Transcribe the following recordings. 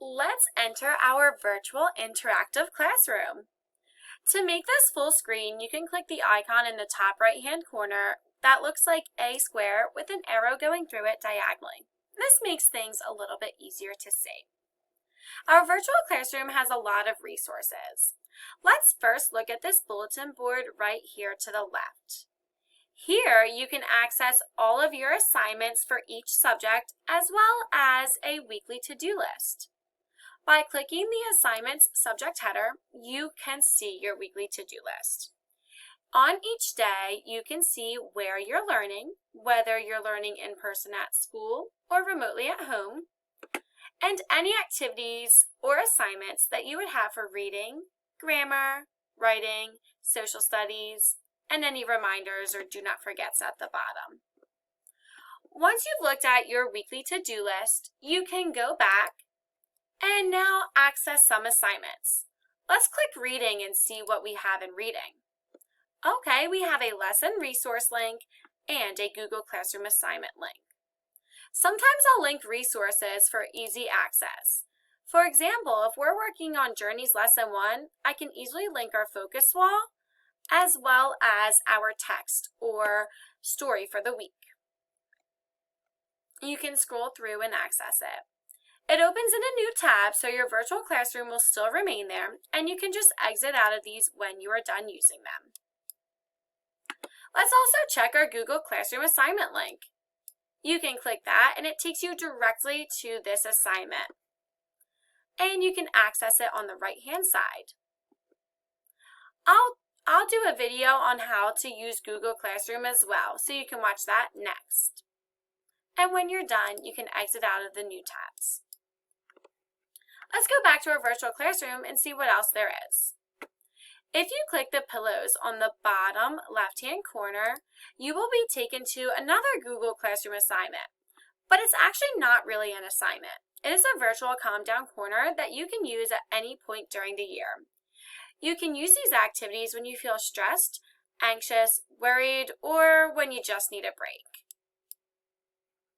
Let's enter our virtual interactive classroom. To make this full screen, you can click the icon in the top right-hand corner that looks like a square with an arrow going through it diagonally. This makes things a little bit easier to see. Our virtual classroom has a lot of resources. Let's first look at this bulletin board right here to the left. Here you can access all of your assignments for each subject as well as a weekly to-do list. By clicking the assignments subject header, you can see your weekly to-do list. On each day, you can see where you're learning, whether you're learning in person at school or remotely at home, and any activities or assignments that you would have for reading, grammar, writing, social studies, and any reminders or do not forgets at the bottom. Once you've looked at your weekly to-do list, you can go back and now access some assignments. Let's click reading and see what we have in reading. Okay, we have a lesson resource link and a Google Classroom assignment link. Sometimes I'll link resources for easy access. For example, if we're working on Journeys Lesson 1, I can easily link our focus wall as well as our text or story for the week. You can scroll through and access it. It opens in a new tab, so your virtual classroom will still remain there, and you can just exit out of these when you are done using them. Let's also check our Google Classroom assignment link. You can click that, and it takes you directly to this assignment. And you can access it on the right-hand side. I'll do a video on how to use Google Classroom as well, so you can watch that next. And when you're done, you can exit out of the new tabs. Let's go back to our virtual classroom and see what else there is. If you click the pillows on the bottom left-hand corner, you will be taken to another Google Classroom assignment, but it's actually not really an assignment. It is a virtual Calmdown corner that you can use at any point during the year. You can use these activities when you feel stressed, anxious, worried, or when you just need a break.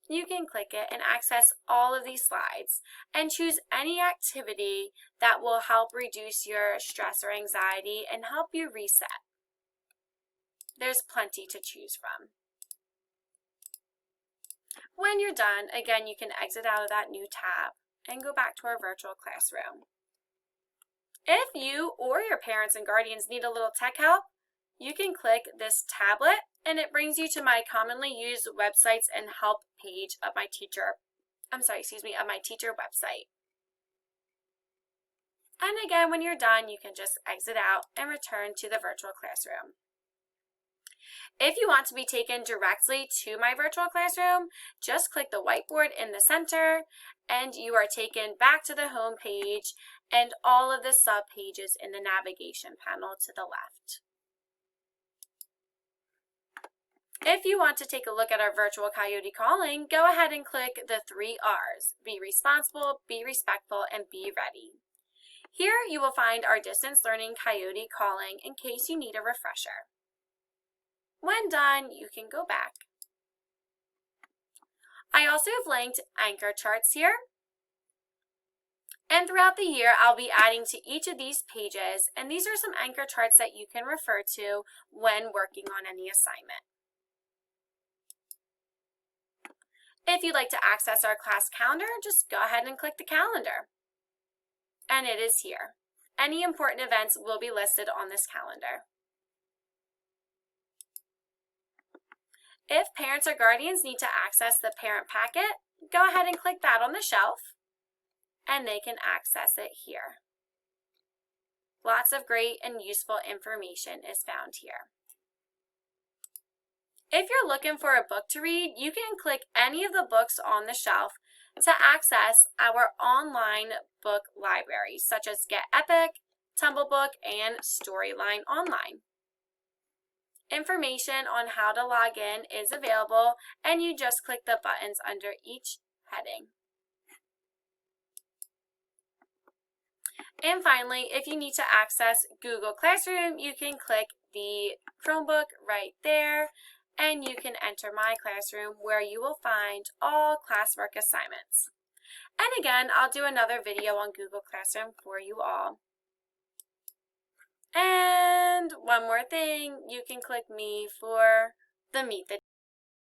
You can click it and access all of these slides and choose any activity that will help reduce your stress or anxiety and help you reset. There's plenty to choose from. When you're done, again, you can exit out of that new tab and go back to our virtual classroom. If you or your parents and guardians need a little tech help, you can click this tablet and it brings you to my commonly used websites and help page of my teacher website. And again, when you're done, you can just exit out and return to the virtual classroom. If you want to be taken directly to my virtual classroom, just click the whiteboard in the center and you are taken back to the home page and all of the sub pages in the navigation panel to the left. If you want to take a look at our virtual Coyote calling, go ahead and click the 3 R's: be responsible, be respectful, and be ready. Here you will find our distance learning Coyote calling in case you need a refresher. When done, you can go back. I also have linked anchor charts here. And throughout the year, I'll be adding to each of these pages, and these are some anchor charts that you can refer to when working on any assignment. If you'd like to access our class calendar, just go ahead and click the calendar. And it is here. Any important events will be listed on this calendar. If parents or guardians need to access the parent packet, go ahead and click that on the shelf, and they can access it here. Lots of great and useful information is found here. If you're looking for a book to read, you can click any of the books on the shelf to access our online book libraries, such as Get Epic, Tumblebook, and Storyline Online. Information on how to log in is available, and you just click the buttons under each heading. And finally, if you need to access Google Classroom, you can click the Chromebook right there, and you can enter My Classroom where you will find all classwork assignments. And again, I'll do another video on Google Classroom for you all. And one more thing, you can click me for the Meet the